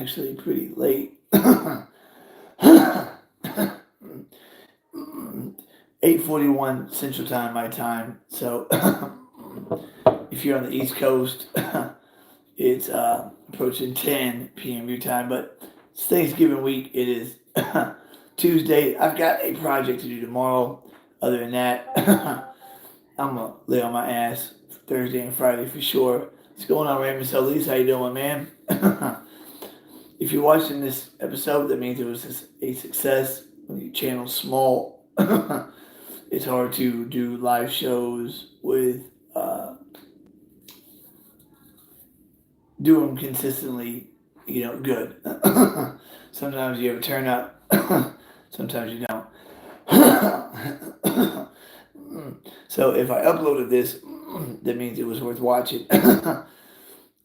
actually pretty late. 8:41 Central Time, my time. So if you're on the East Coast, it's approaching 10 p.m. your time. But it's Thanksgiving week. It is Tuesday. I've got a project to do tomorrow. Other than that, I'm gonna lay on my ass Thursday and Friday for sure. What's going on, Raymond Solis? How you doing, man? If you're watching this episode, that means it was a success. When your channel's small, it's hard to do live shows with do them consistently, good. Sometimes you have a turn up, sometimes you don't. So if I uploaded this, that means it was worth watching.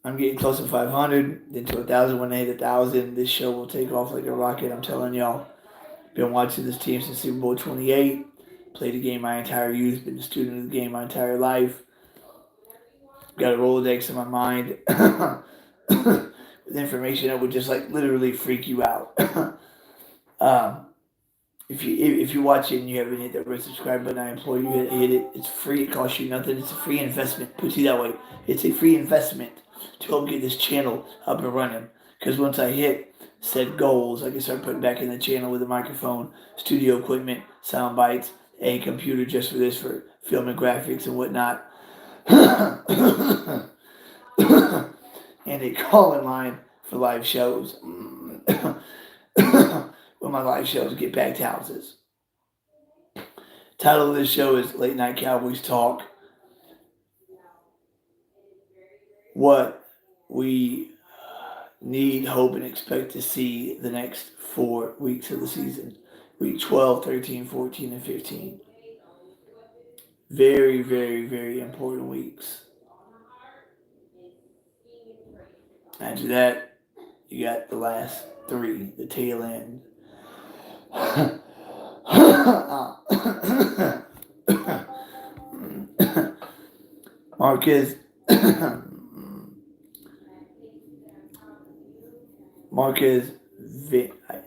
I'm getting close to 500, then to 1,000. When I hit 1,000, this show will take off like a rocket. I'm telling y'all. Been watching this team since Super Bowl 28. Played the game my entire youth. Been a student of the game my entire life. Got a Rolodex in my mind with information that would just like literally freak you out. If you're watching and you haven't hit that red subscribe button, I implore you to hit it. It's free. It costs you nothing. It's a free investment. Put it that way. It's a free investment to help get this channel up and running. Because once I hit set goals, I can start putting back in the channel with a microphone, studio equipment, sound bites, a computer just for this, for film and graphics and whatnot. And a call-in line for live shows. When my live shows get packed houses. Title of this show is Late Night Cowboys Talk. What we need, hope, and expect to see the next 4 weeks of the season. Week 12, 13, 14, and 15. Very, very, very important weeks. After that, you got the last 3, the tail end. Marquez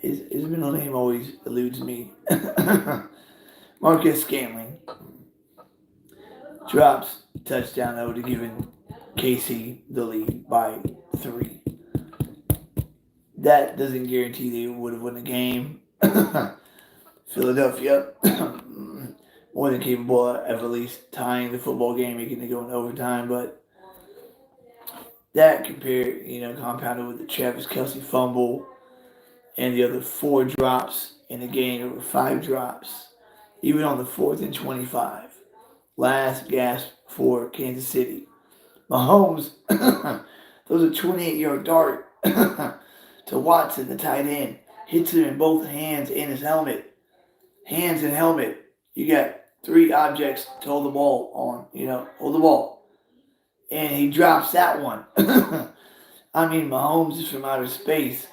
his middle name always eludes me. Marcus Scantling drops touchdown that would have given Casey the lead by 3. That doesn't guarantee they would have won the game. Philadelphia, more than capable of at least tying the football game, making it go in overtime, but that compounded with the Travis Kelce fumble and the other 4 drops in the game, over 5 drops, even on the 4th and 25. Last gasp for Kansas City. Mahomes, those are 28-yard dart to Watson, the tight end. Hits him in both hands and his helmet. Hands and helmet. You got 3 objects to hold the ball on, hold the ball. And he drops that one. I mean, Mahomes is from outer space.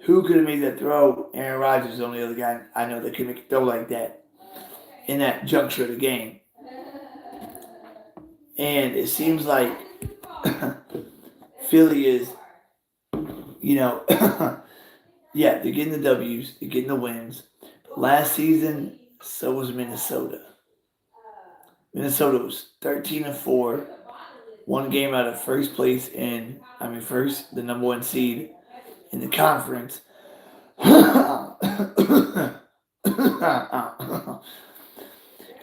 Who could have made that throw? Aaron Rodgers is the only other guy I know that could make a throw like that in that juncture of the game. And it seems like Philly is, they're getting the W's, they're getting the wins. But last season, so was Minnesota. Minnesota was 13-4, 1 game out of first place the number 1 seed in the conference.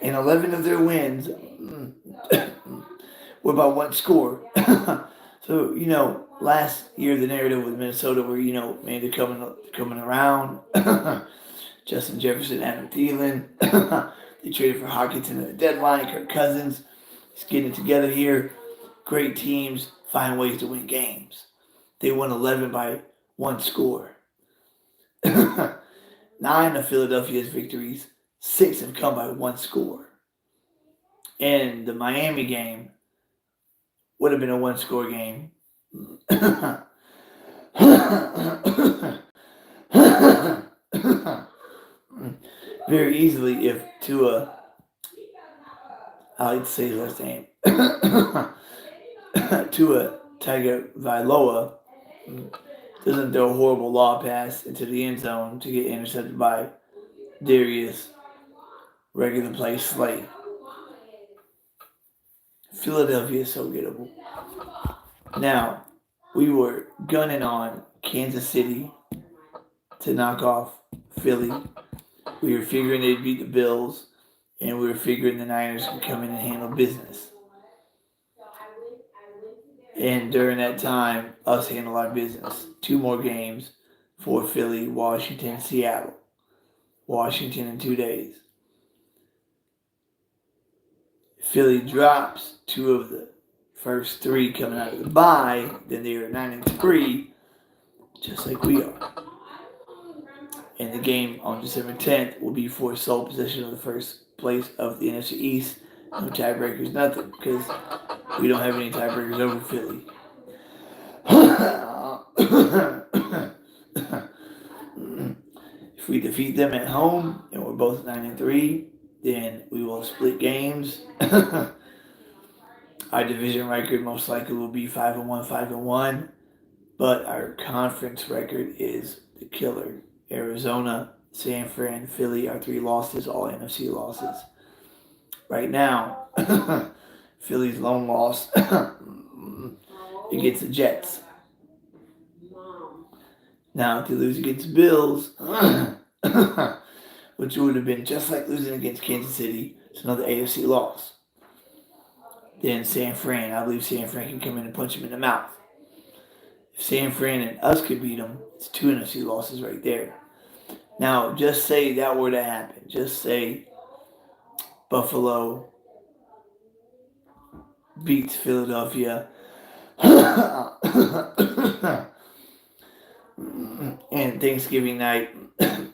And 11 of their wins were by 1 score. So, last year the narrative with Minnesota were, man, they're coming around. Justin Jefferson, Adam Thielen. They traded for Hawkinson at the deadline. Kirk Cousins is getting it together here. Great teams find ways to win games. They won 11 by 1 score. 9 of Philadelphia's victories, 6 have come by 1 score. And the Miami game would have been a 1-score game. Very easily if Tua, I like to say his last name, Tua Tagovailoa doesn't throw a horrible law pass into the end zone to get intercepted by Darius regular play Slay. Philadelphia is so gettable. Now, we were gunning on Kansas City to knock off Philly. We were figuring they'd beat the Bills, and we were figuring the Niners could come in and handle business. And during that time, us handle our business. 2 more games for Philly, Washington, Seattle. Washington in 2 days. Philly drops 2 of the first 3 coming out of the bye. Then they are 9-3, just like we are. And the game on December 10th will be for sole possession of the first place of the NFC East. No tiebreakers, nothing, because we don't have any tiebreakers over Philly. If we defeat them at home and we're both 9-3, then we will split games. Our division record most likely will be 5-1, 5-1, but our conference record is the killer. Arizona, San Fran, Philly are 3 losses, all NFC losses. Right now, Philly's lone loss against the Jets. Now, if they lose against the Bills, which would have been just like losing against Kansas City, it's another AFC loss. Then San Fran, I believe San Fran can come in and punch him in the mouth. If San Fran and us could beat them, it's 2 NFC losses right there. Now, just say that were to happen. Just say Buffalo beats Philadelphia and Thanksgiving night the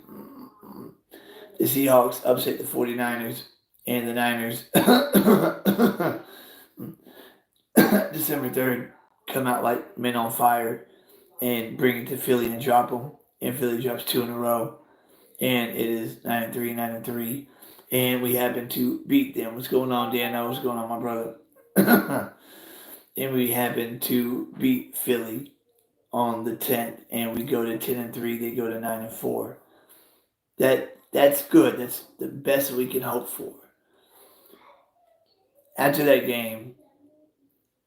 Seahawks upset the 49ers and the Niners December 3rd come out like men on fire and bring it to Philly and drop them, and Philly drops 2 in a row, and it is 9-3, 9-3, and we happen to beat them. What's going on, Dan? What's going on, my brother? And we happen to beat Philly on the 10th, and we go to 10-3. They go to 9-4. That's good. That's the best we can hope for. After that game,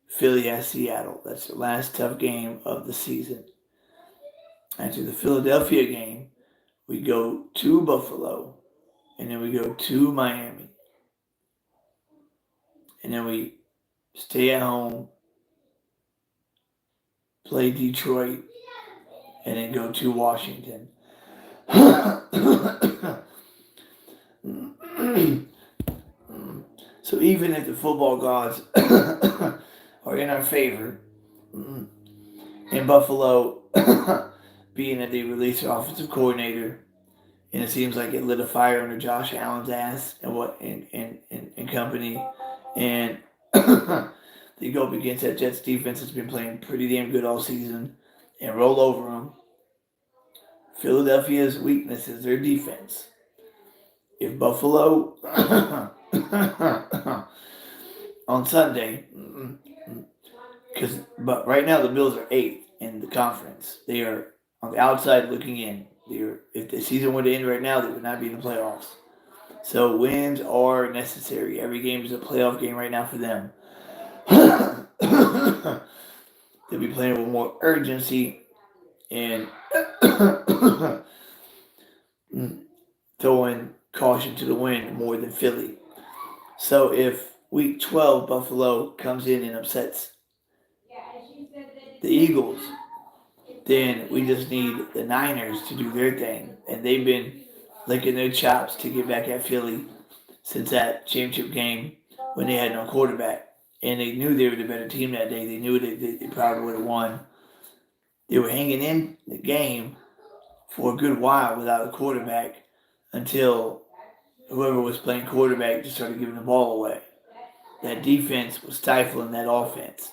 Philly has Seattle. That's the last tough game of the season. After the Philadelphia game, we go to Buffalo, and then we go to Miami. And then we stay at home, play Detroit, and then go to Washington. So even if the football gods are in our favor, in Buffalo, being that they released their offensive coordinator, and it seems like it lit a fire under Josh Allen's ass and company, and they go up against that Jets defense that's been playing pretty damn good all season and roll over them. Philadelphia's weakness is their defense. If Buffalo on Sunday, but right now the Bills are 8th in the conference. They are on the outside looking in. If the season were to end right now, they would not be in the playoffs. So wins are necessary. Every game is a playoff game right now for them. They'll be playing with more urgency and throwing caution to the wind more than Philly. So if week 12 Buffalo comes in and upsets the Eagles, then we just need the Niners to do their thing. And they've been licking their chops to get back at Philly since that championship game when they had no quarterback. And they knew they were the better team that day. They knew they probably would have won. They were hanging in the game for a good while without a quarterback until whoever was playing quarterback just started giving the ball away. That defense was stifling that offense.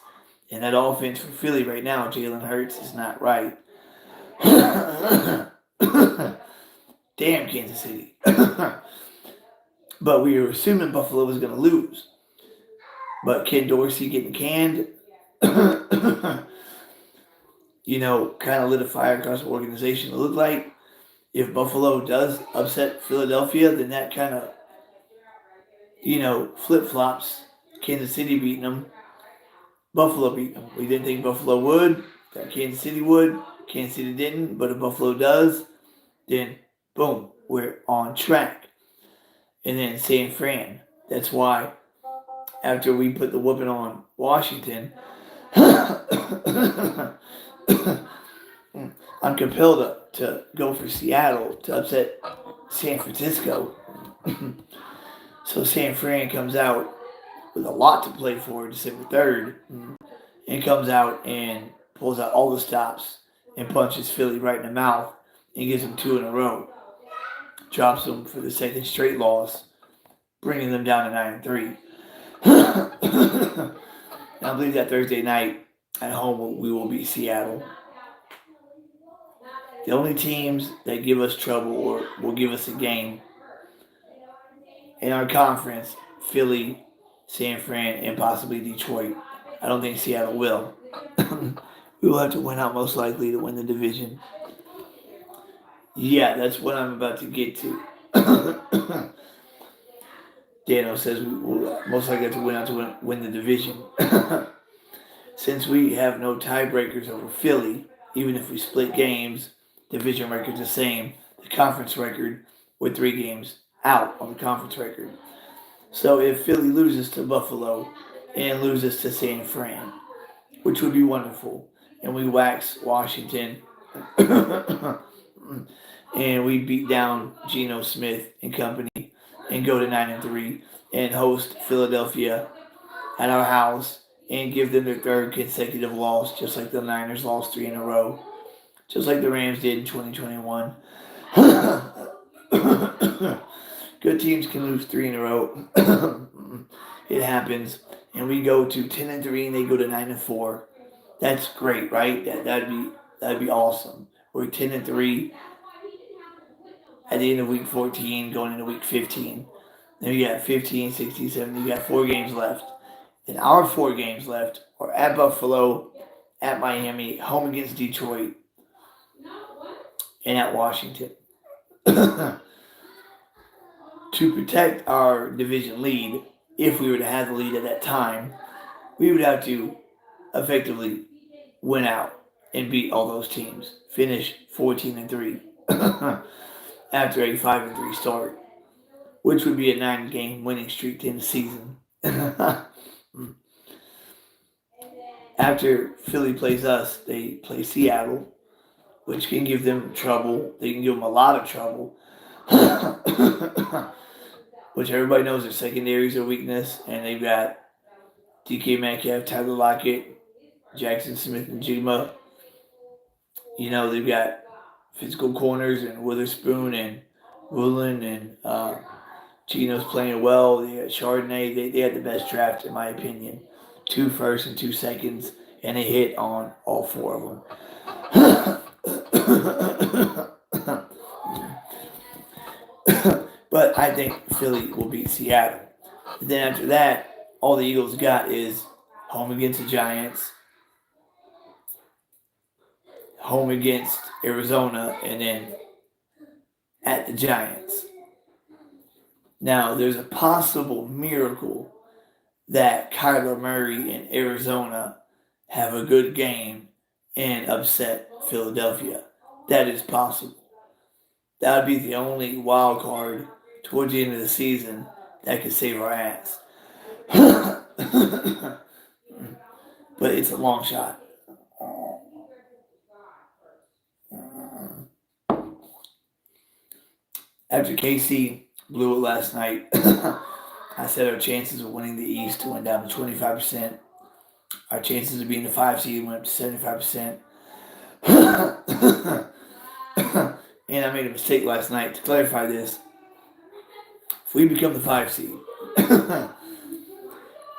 And that offense for Philly right now, Jalen Hurts, is not right. Damn, Kansas City. But we were assuming Buffalo was going to lose. But Ken Dorsey getting canned. kind of lit a fire across the organization. It looked like if Buffalo does upset Philadelphia, then that kind of, flip flops. Kansas City beating them, Buffalo beating them. We didn't think Buffalo would, that Kansas City would. Kansas City didn't, but if Buffalo does, then boom, we're on track. And then San Fran. That's why after we put the whooping on Washington, I'm compelled to go for Seattle to upset San Francisco. So San Fran comes out with a lot to play for December 3rd and comes out and pulls out all the stops and punches Philly right in the mouth and gives them 2 in a row. Drops them for the second straight loss, bringing them down to 9-3. I believe that Thursday night at home we will beat Seattle. The only teams that give us trouble or will give us a game in our conference, Philly, San Fran, and possibly Detroit. I don't think Seattle will. We will have to win out most likely to win the division. Yeah, that's what I'm about to get to. Dano says we will most likely have to win out to win the division. Since we have no tiebreakers over Philly, even if we split games, division record's the same. The conference record with 3 games out on the conference record. So if Philly loses to Buffalo and loses to San Fran, which would be wonderful, and we wax Washington and we beat down Geno Smith and company and go to 9-3 and host Philadelphia at our house and give them their 3rd consecutive loss, just like the Niners lost 3 in a row, just like the Rams did in 2021. Good teams can lose 3 in a row. It happens, and we go to 10-3 and they go to 9-4. That's great, right? That'd be awesome. We're 10-3 at the end of week 14, going into week 15. Then we got 15, 16, 17. You got 4 games left. And our 4 games left are at Buffalo, at Miami, home against Detroit, and at Washington. To protect our division lead, if we were to have the lead at that time, we would have to effectively win out and beat all those teams. Finish 14-3 after a 5-3 start, which would be a 9-game winning streak to end the season. After Philly plays us, they play Seattle, which can give them trouble. They can give them a lot of trouble. Which everybody knows their secondary is a weakness, and they've got DK Metcalf, Tyler Lockett, Jackson Smith, and Jigma. They've got physical corners and Witherspoon and Woolen and Gino's playing well. They got Chardonnay. They had the best draft, in my opinion. 2 firsts and 2 seconds, and they hit on all 4 of them. But I think Philly will beat Seattle. And then after that, all the Eagles got is home against the Giants, home against Arizona, and then at the Giants. Now, there's a possible miracle that Kyler Murray and Arizona have a good game and upset Philadelphia. That is possible. That would be the only wild card towards the end of the season that could save our ass. But it's a long shot. After KC blew it last night, I said our chances of winning the East went down to 25%. Our chances of being the 5 seed went up to 75%. And I made a mistake last night. To clarify this, if we become the 5 seed,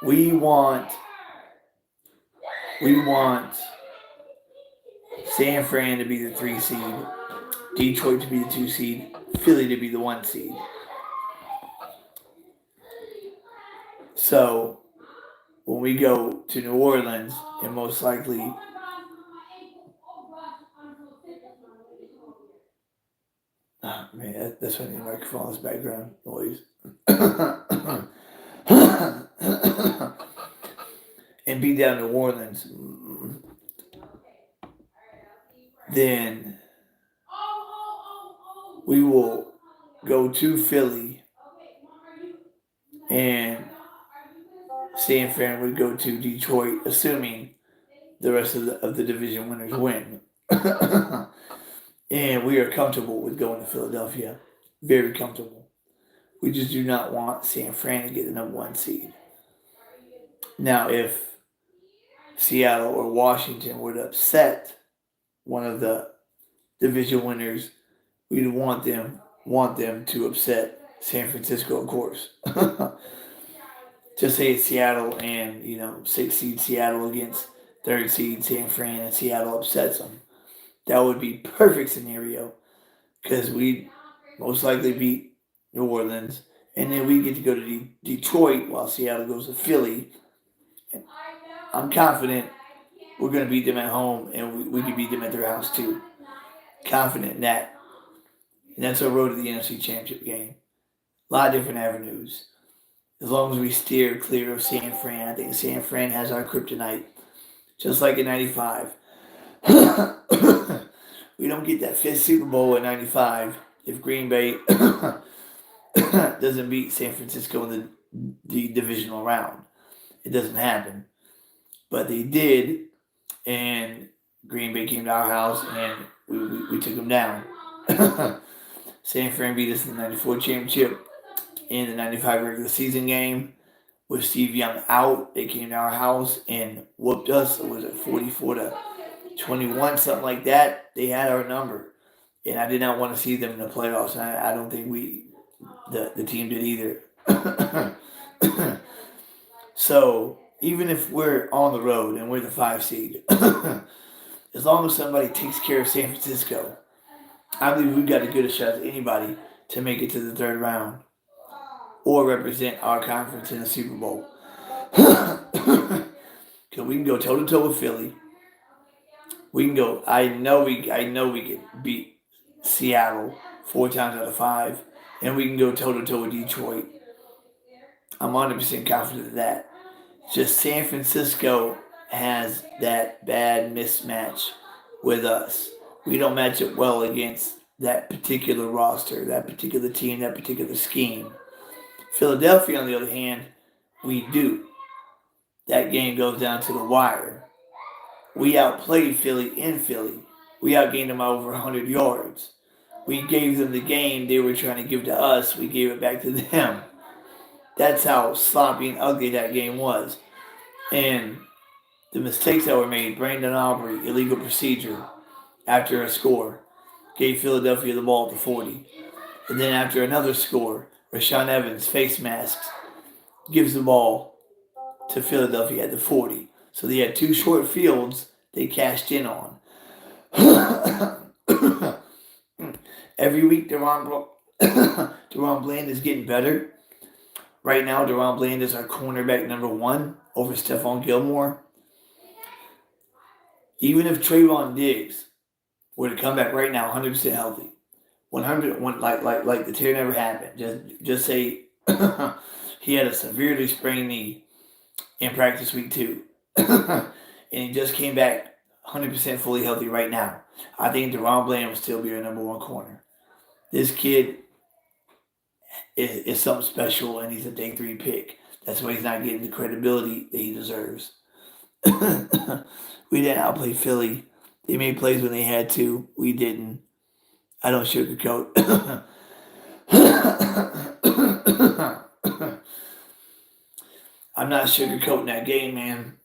we want San Fran to be the 3 seed, Detroit to be the 2 seed, Philly to be the 1 seed. So when we go to New Orleans, and most likely Man, that's funny. The microphone is background noise. And beat down New Orleans, then we will go to Philly, and San Fran would go to Detroit, assuming the rest of the division winners win. And we are comfortable with going to Philadelphia. Very comfortable. We just do not want San Fran to get the number 1 seed. Now, if Seattle or Washington would upset one of the division winners, we'd want them to upset San Francisco, of course. Just say it's Seattle and 6th seed Seattle against 3rd seed San Fran, and Seattle upsets them. That would be perfect scenario, because we most likely beat New Orleans, and then we get to go to Detroit while Seattle goes to Philly. And I'm confident we're going to beat them at home, and we can beat them at their house too. Confident in that. And that's our road to the NFC Championship game. A lot of different avenues. As long as we steer clear of San Fran, I think San Fran has our kryptonite. Just like in 95. We don't get that 5th Super Bowl in 95 if Green Bay doesn't beat San Francisco in the divisional round. It doesn't happen. But they did, and Green Bay came to our house, and we took them down. San Fran beat us in the 94 championship. In the 95 regular season game, with Steve Young out, they came to our house and whooped us. Was it 44-21, something like that? They had our number, and I did not want to see them in the playoffs. And I don't think the team did either. So even if we're on the road and we're the 5 seed, as long as somebody takes care of San Francisco, I believe we've got as good a shot as anybody to make it to the 3rd round or represent our conference in the Super Bowl. Because we can go toe to toe with Philly. We can go. I know we can beat Seattle 4 times out of 5, and we can go toe to toe with Detroit. I'm 100% confident of that. Just San Francisco has that bad mismatch with us. We don't match up well against that particular roster, that particular team, that particular scheme. Philadelphia, on the other hand, we do. That game goes down to the wire. We outplayed Philly in Philly. We outgained them by over 100 yards. We gave them the game they were trying to give to us. We gave it back to them. That's how sloppy and ugly that game was. And the mistakes that were made, Brandon Aubrey, illegal procedure after a score, gave Philadelphia the ball at the 40. And then after another score, Rashaan Evans, face masks, gives the ball to Philadelphia at the 40. So they had 2 short fields they cashed in on. Every week, DeRon Bland is getting better. Right now, DeRon Bland is our cornerback number 1 over Stephon Gilmore. Even if Trayvon Diggs were to come back right now 100% healthy, 100, like the tear never happened. Just say he had a severely sprained knee in practice week 2. And he just came back 100% fully healthy right now. I think DeRon Bland will still be our number 1 corner. This kid is something special, and he's a day 3 pick. That's why he's not getting the credibility that he deserves. We didn't outplay Philly. They made plays when they had to. We didn't. I don't sugarcoat. I'm not sugarcoating that game, man.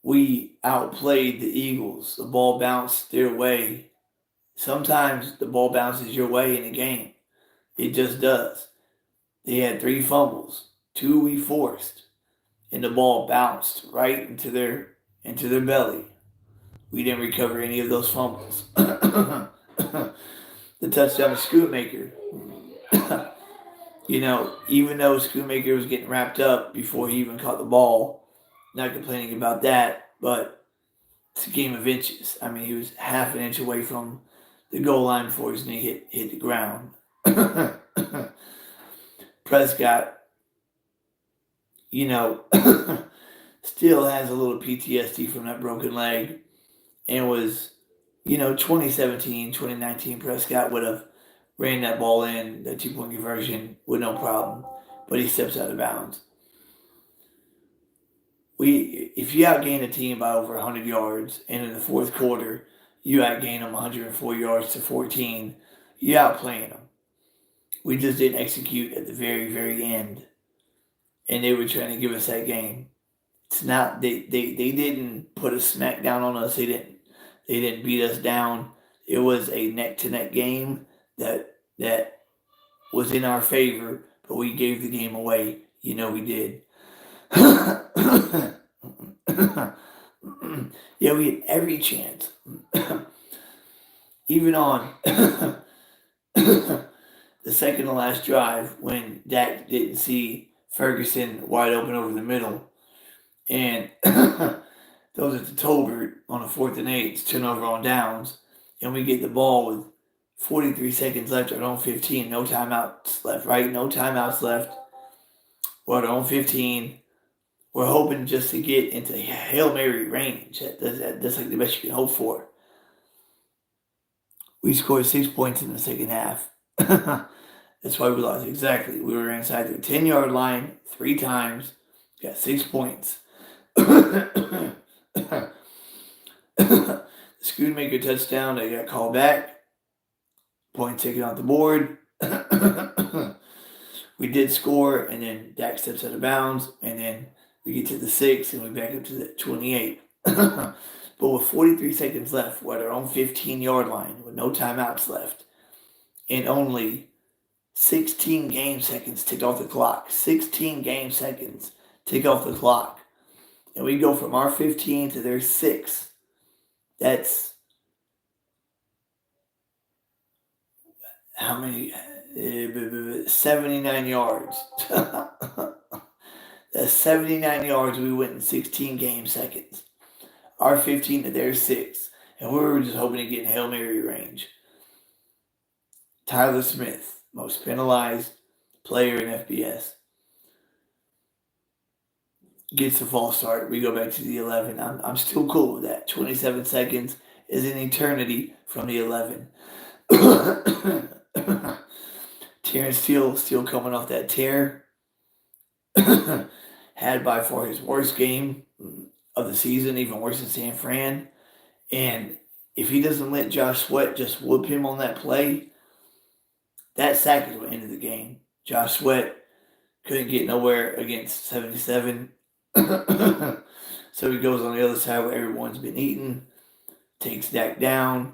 We outplayed the Eagles. The ball bounced their way. Sometimes the ball bounces your way in a game. It just does. They had 3 fumbles. 2 we forced. And the ball bounced right into their belly. We didn't recover any of those fumbles. The touchdown to Schoonmaker. Even though Schoonmaker was getting wrapped up before he even caught the ball, not complaining about that, but it's a game of inches. I mean, he was half an inch away from the goal line before his knee hit the ground. Prescott, you know, still has a little PTSD from that broken leg, and was, 2017, 2019 Prescott would have ran that ball in, that 2-point conversion, with no problem. But he steps out of bounds. If you outgain a team by over 100 yards, and in the fourth quarter you outgain them 104 yards to 14, you outplaying them. We just didn't execute at the very, very end, and they were trying to give us that game. It's not they didn't put a smack down on us. They didn't beat us down. It was a neck to neck game that was in our favor, but we gave the game away. We did. Yeah, we had every chance. Even on the second to last drive, when Dak didn't see Ferguson wide open over the middle, and those at the Tolbert on a 4th and 8, turnover on downs, and we get the ball with 43 seconds left at our own 15, no timeouts left, right? No timeouts left. We're at our own 15. We're hoping just to get into Hail Mary range. That's like the best you can hope for. We scored 6 points in the second half. That's why we lost. Exactly. We were inside the 10-yard line 3 times. Got 6 points. The Schoonmaker touchdown, they got called back. Point taken off the board. We did score, and then Dak steps out of bounds, and then we get to the 6, and we back up to the 28. But with 43 seconds left, we're at our own 15-yard line with no timeouts left, and only 16 game seconds ticked off the clock. 16 game seconds tick off the clock. And we go from our 15 to their 6. That's how many? 79 yards. That's 79 yards we went in 16 game seconds. Our 15 to their 6. And we were just hoping to get in Hail Mary range. Tyler Smith, most penalized player in FBS, gets the false start. We go back to the 11. I'm still cool with that. 27 seconds is an eternity from the 11. Terrence Steele still coming off that tear. Had by far his worst game of the season, even worse than San Fran. And if he doesn't let Josh Sweat just whoop him on that play, that sack is what ended the game. Josh Sweat couldn't get nowhere against 77. So he goes on the other side where everyone's been eaten, takes Dak down,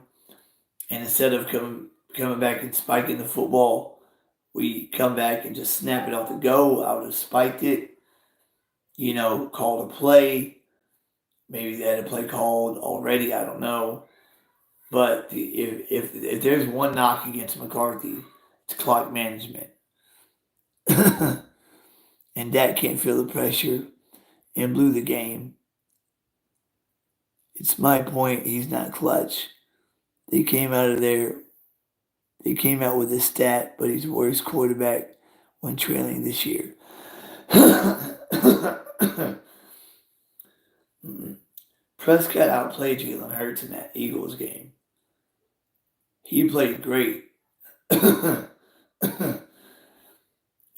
and instead of coming back and spiking the football, we come back and just snap it off the go. I would have spiked it, called a play. Maybe they had a play called already, I don't know. But if there's one knock against McCarthy, it's clock management. And Dak can't feel the pressure and blew the game. It's my point, he's not clutch. They came out with a stat, but he's the worst quarterback when trailing this year. Prescott outplayed Jalen Hurts in that Eagles game. He played great.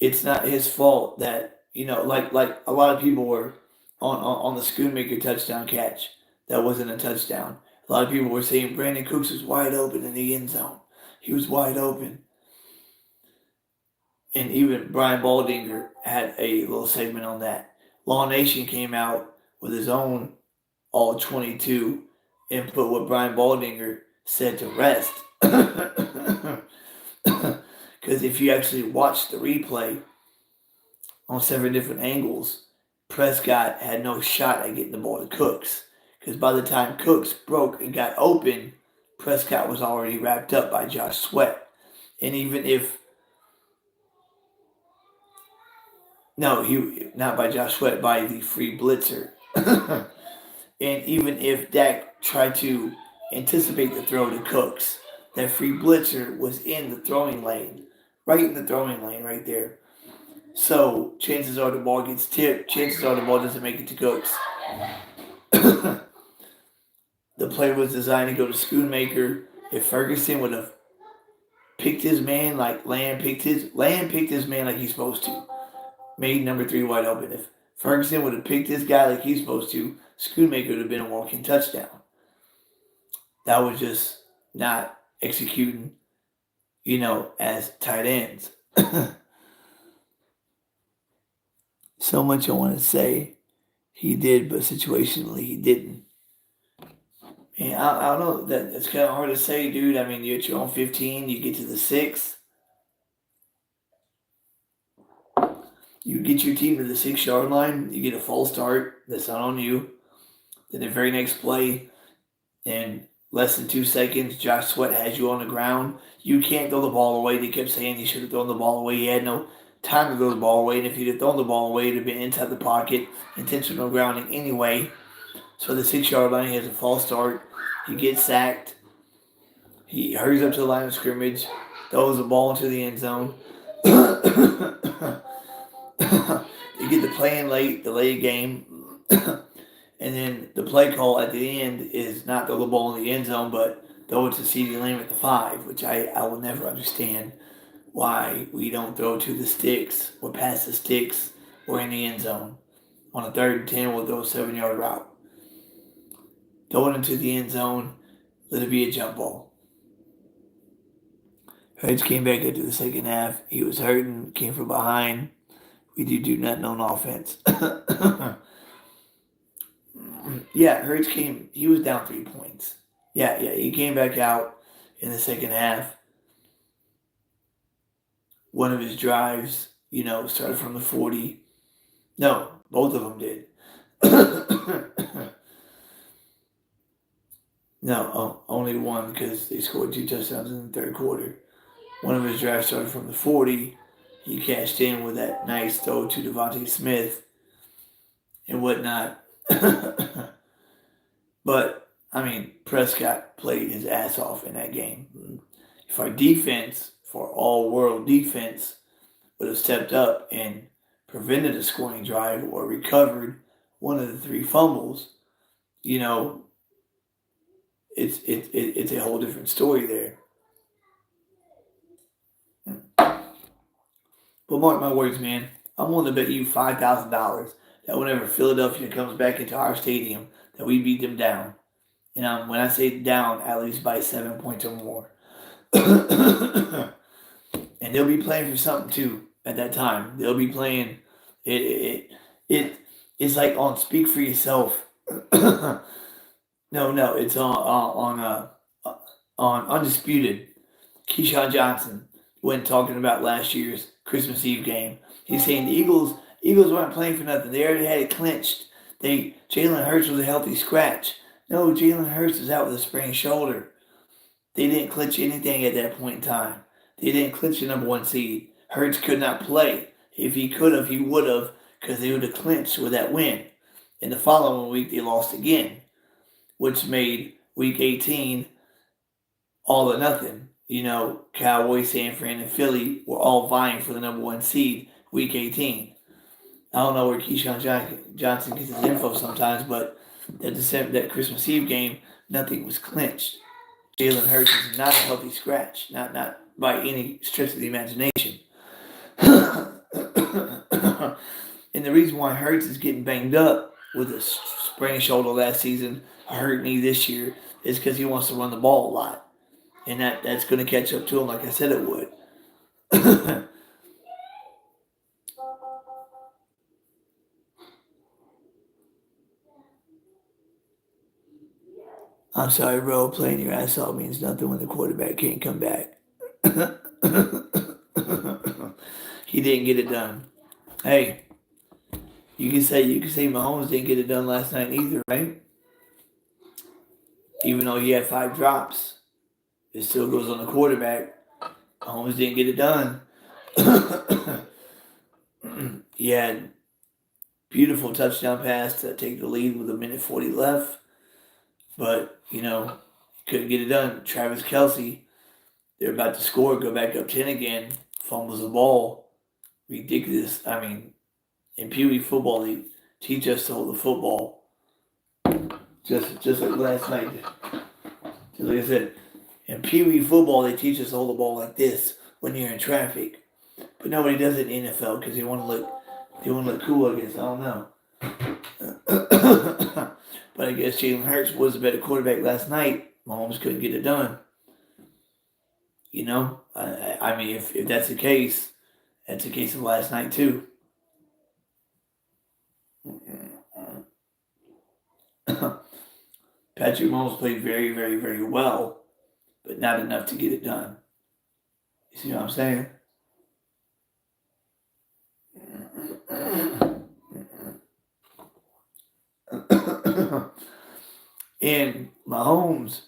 It's not his fault that, like a lot of people were on the Schoonmaker touchdown catch. That wasn't a touchdown. A lot of people were saying Brandon Cooks was wide open in the end zone. He was wide open. And even Brian Baldinger had a little segment on that. Law Nation came out with his own all 22 and put what Brian Baldinger said to rest. Because if you actually watch the replay on 7 different angles, Prescott had no shot at getting the ball to Cooks. Because by the time Cooks broke and got open, Prescott was already wrapped up by Josh Sweat. And even if... No, not by Josh Sweat, by the free blitzer. And even if Dak tried to anticipate the throw to Cooks. That free blitzer was in the throwing lane, right in the throwing lane, right there. So chances are the ball gets tipped. Chances are the ball doesn't make it to Cooks. The play was designed to go to Schoonmaker. If Ferguson would have picked his man like Land picked his man like he's supposed to, made number 3 wide open. If Ferguson would have picked this guy like he's supposed to, Schoonmaker would have been a walking touchdown. That was just not executing, as tight ends. So much I want to say he did, but situationally he didn't. And I don't know, that's kind of hard to say, dude. I mean, you're at your own 15, you get to the 6. You get your team to the 6-yard line, you get a false start, that's not on you. Then the very next play, in less than 2 seconds, Josh Sweat has you on the ground. You can't throw the ball away. They kept saying he should have thrown the ball away. He had no time to throw the ball away, and if he'd have thrown the ball away, it'd have been inside the pocket, intentional grounding anyway. So the 6-yard line, he has a false start. He gets sacked. He hurries up to the line of scrimmage, throws the ball into the end zone. You get the play in late, delay game. And then the play call at the end is not throw the ball in the end zone, but throw it to CeeDee Lamb at the 5, which I will never understand why we don't throw to the sticks or past the sticks or in the end zone. On a 3rd and 10, we'll throw a 7-yard route. Throw it into the end zone, let it be a jump ball. Hurts came back into the second half. He was hurting, came from behind. We do nothing on offense. Yeah, Hurts came, he was down 3 points. Yeah, he came back out in the second half. One of his drives, started from the 40. No, both of them did. No, only one because they scored 2 touchdowns in the 3rd quarter. One of his drives started from the 40. He cashed in with that nice throw to Devontae Smith and whatnot. But, Prescott played his ass off in that game. If our defense, for all-world defense, would have stepped up and prevented a scoring drive or recovered one of the 3 fumbles, it's a whole different story there. But mark my words, man, I'm willing to bet you $5,000 that whenever Philadelphia comes back into our stadium, that we beat them down. And when I say down, at least by 7 points or more. And they'll be playing for something too at that time. They'll be playing. It's like on Speak for Yourself. No, it's on Undisputed. Keyshawn Johnson when talking about last year's Christmas Eve game. He's saying the Eagles weren't playing for nothing. They already had it clinched. Jalen Hurts was a healthy scratch. No, Jalen Hurts is out with a sprained shoulder. They didn't clinch anything at that point in time. They didn't clinch the number 1 seed. Hurts could not play. If he could have, he would have, because they would have clinched with that win. In the following week, they lost again, which made Week 18 all or nothing. Cowboys, San Fran, and Philly were all vying for the number 1 seed Week 18. I don't know where Keyshawn Johnson gets his info sometimes, but that Christmas Eve game, nothing was clinched. Jalen Hurts is not a healthy scratch, not by any stretch of the imagination. And the reason why Hurts is getting banged up with a sprained shoulder last season, a hurt knee this year, is because he wants to run the ball a lot. And that's going to catch up to him like I said it would. I'm sorry, bro. Playing your ass off means nothing when the quarterback can't come back. He didn't get it done. Hey, you can say Mahomes didn't get it done last night either, right? Even though he had 5 drops, it still goes on the quarterback. Mahomes didn't get it done. He had beautiful touchdown pass to take the lead with 1:40 left. but couldn't get it done. Travis Kelsey, they're about to score, go back up 10 again, fumbles the ball. Ridiculous. I mean, in Pee Wee football, they teach us to hold the football. Just like last night. Just like I said, in Pee Wee football, they teach us to hold the ball like this when you're in traffic. But nobody does it in the NFL because they want to look cool, I guess. I don't know. But I guess Jalen Hurts was a better quarterback last night. Mahomes couldn't get it done. I mean, if that's the case, that's the case of last night too. Patrick Mahomes played very, very, very well, but not enough to get it done. You see what I'm saying? And Mahomes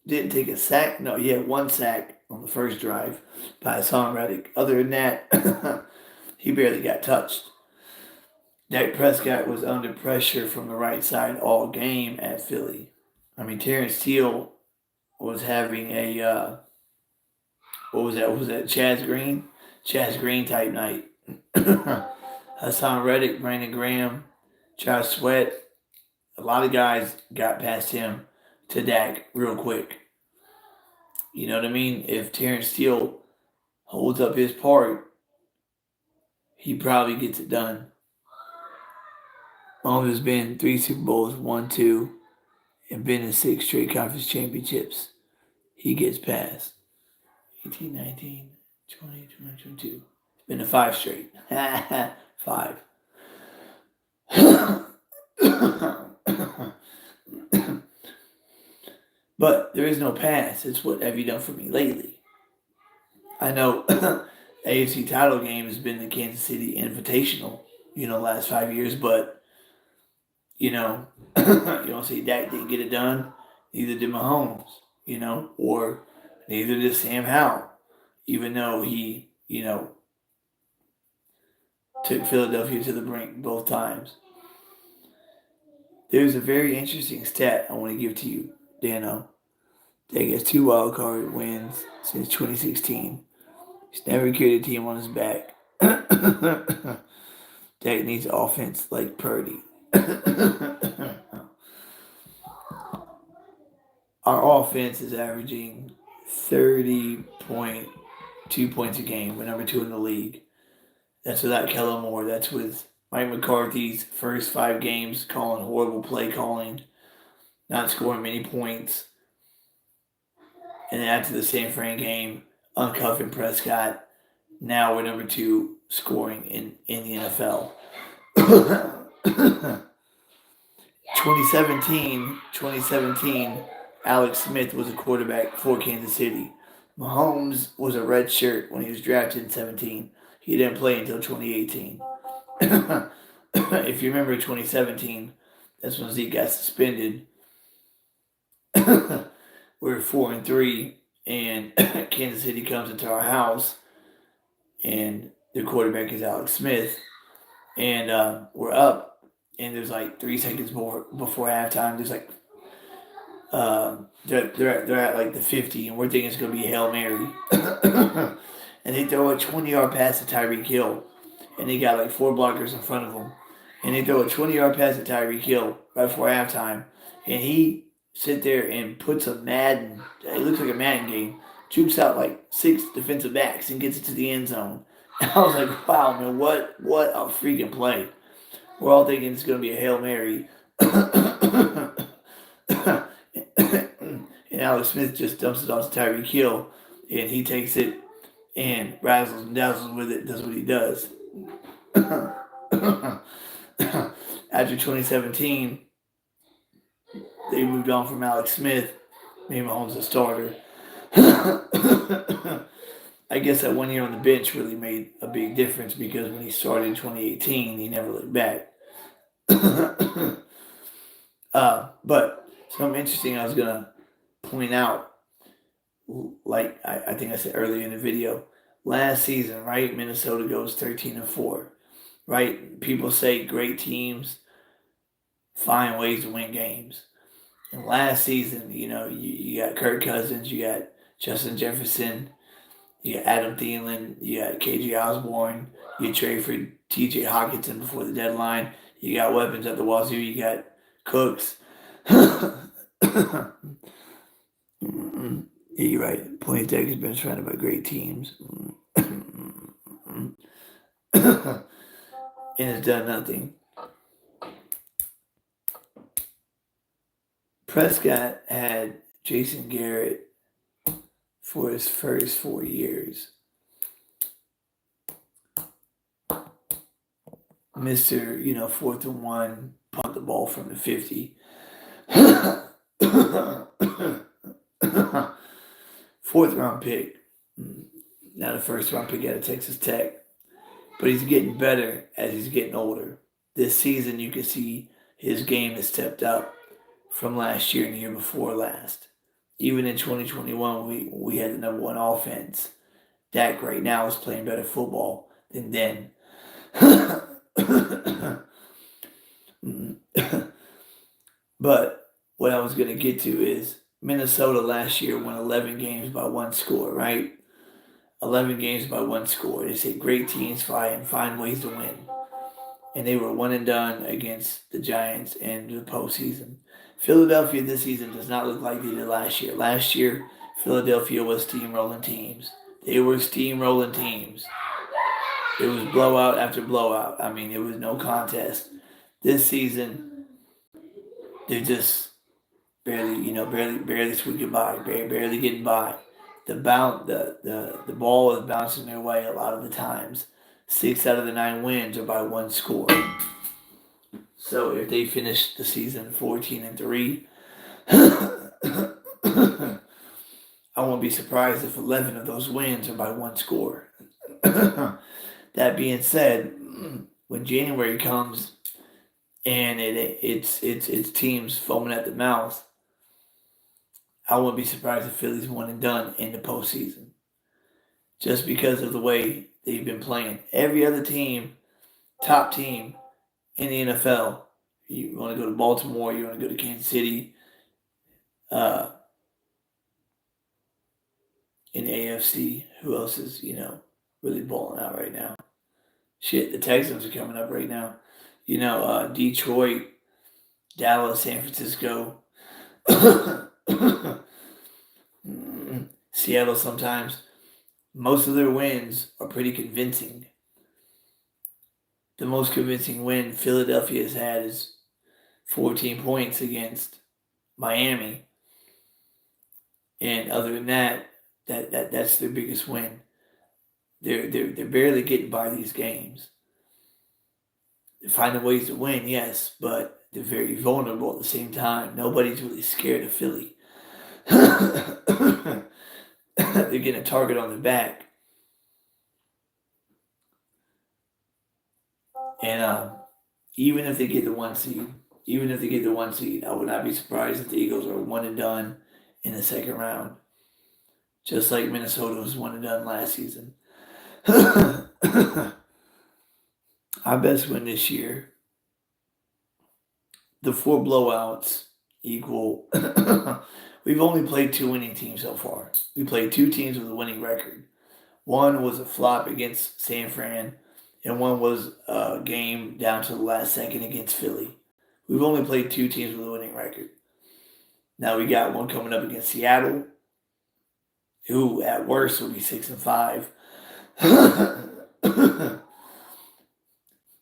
didn't take a sack. No, he had one sack on the first drive by Hassan Reddick. Other than that, he barely got touched. Dak Prescott was under pressure from the right side all game at Philly. I mean, Terrence Steele was having a what was that? What was that? Chaz Green type night. Hassan Reddick, Brandon Graham, Josh Sweat. A lot of guys got past him to Dak real quick. You know what I mean? If Terrence Steele holds up his part, he probably gets it done. Mahomes has been 3 Super Bowls, 1, 2, and been in 6 straight conference championships. He gets past 18, 19, 20, 22. It's been a 5 straight. 5. But there is no pass. It's what have you done for me lately? I know AFC title game has been the Kansas City Invitational, last 5 years, but you don't see Dak didn't get it done. Neither did Mahomes, or neither did Sam Howell, even though he, took Philadelphia to the brink both times. There's a very interesting stat I want to give to you, Dano. Dak has 2 wild card wins since 2016. He's never carried a team on his back. Dak needs offense like Purdy. Our offense is averaging 30.2 points a game. We're number 2 in the league. That's without Kellen Moore. That's with Mike McCarthy's first 5 games calling horrible play calling, not scoring many points. And then after the San Fran game, uncuffing Prescott. Now we're number 2 scoring in the NFL. 2017, Alex Smith was a quarterback for Kansas City. Mahomes was a red shirt when he was drafted in 17. He didn't play until 2018. If you remember 2017, that's when Zeke got suspended. We're 4-3, and Kansas City comes into our house, and their quarterback is Alex Smith, and we're up, and there's like 3 seconds more before halftime. There's like they're at like the 50, and we're thinking it's gonna be a Hail Mary, and they throw a 20-yard pass to Tyreek Hill, and they got like 4 blockers in front of him, and they throw a 20-yard pass to Tyreek Hill right before halftime, and he sit there and puts a Madden, it looks like a Madden game, jukes out like 6 defensive backs and gets it to the end zone. And I was like, wow, man, what a freaking play. We're all thinking it's going to be a Hail Mary. And Alex Smith just dumps it off to Tyreek Hill, and he takes it and razzles and dazzles with it, does what he does. After 2017, they moved on from Alex Smith, made Mahomes a starter. I guess that 1 year on the bench really made a big difference because when he started in 2018, he never looked back. But something interesting I was going to point out, like I think I said earlier in the video, last season, right, Minnesota goes 13-4, right? People say great teams find ways to win games. And last season, you got Kirk Cousins, you got Justin Jefferson, you got Adam Thielen, you got KJ Osborne, you trade for TJ Hawkinson before the deadline, you got weapons at the wazoo, you got Cooks. Yeah, you're right. Plain Tech has been surrounded by great teams. And has done nothing. Prescott had Jason Garrett for his first 4 years. Mr. 4th and 1, punt the ball from the 50. 4th round pick. Not a 1st round pick out of Texas Tech. But he's getting better as he's getting older. This season, you can see his game has stepped up from last year and the year before last. Even in 2021, we had the number 1 offense. Dak right now is playing better football than then. But what I was going to get to is Minnesota last year won 11 games by 1 score, right? 11 games by 1 score. They say great teams find ways to win. And they were 1 and done against the Giants in the postseason. Philadelphia this season does not look like they did last year. Last year, Philadelphia was steamrolling teams. They were steamrolling teams. It was blowout after blowout. I mean, it was no contest. This season, they're just barely squeaking by, barely getting by. The ball is bouncing their way a lot of the times. 6 out of the 9 wins are by 1 score. So if they finish the season 14-3, I won't be surprised if 11 of those wins are by 1 score. That being said, when January comes and it's teams foaming at the mouth, I wouldn't be surprised if Philly's 1 and done in the postseason. Just because of the way they've been playing. Every other team, top team in the NFL, you want to go to Baltimore, you want to go to Kansas City, in the AFC, who else is, really balling out right now? Shit, the Texans are coming up right now. Detroit, Dallas, San Francisco, Seattle sometimes. Most of their wins are pretty convincing. The most convincing win Philadelphia has had is 14 points against Miami. And other than that's their biggest win. They're barely getting by these games. They're finding ways to win, yes, but they're very vulnerable at the same time. Nobody's really scared of Philly. They're getting a target on their back. And even if they get the 1 seed, I would not be surprised if the Eagles are 1 and done in the 2nd round. Just like Minnesota was 1 and done last season. Our best win this year. The 4 blowouts equal. We've only played 2 winning teams so far. We played 2 teams with a winning record. One was a flop against San Fran, and one was a game down to the last second against Philly. We've only played 2 teams with a winning record. Now we got one coming up against Seattle, who at worst will be 6-5.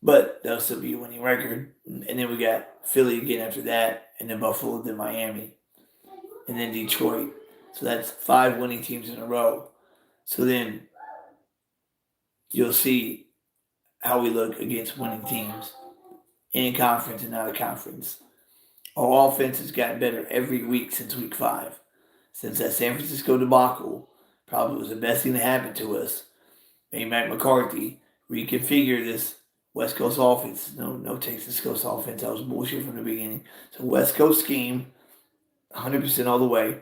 But they'll still be a winning record. And then we got Philly again after that, and then Buffalo, then Miami, and then Detroit. So that's 5 winning teams in a row. So then you'll see how we look against winning teams in conference and out of conference. Our offense has gotten better every week since week 5. Since that San Francisco debacle probably was the best thing that happened to us. Made Mike McCarthy reconfigure this West Coast offense. No Texas Coast offense. That was bullshit from the beginning. So West Coast scheme, 100% all the way.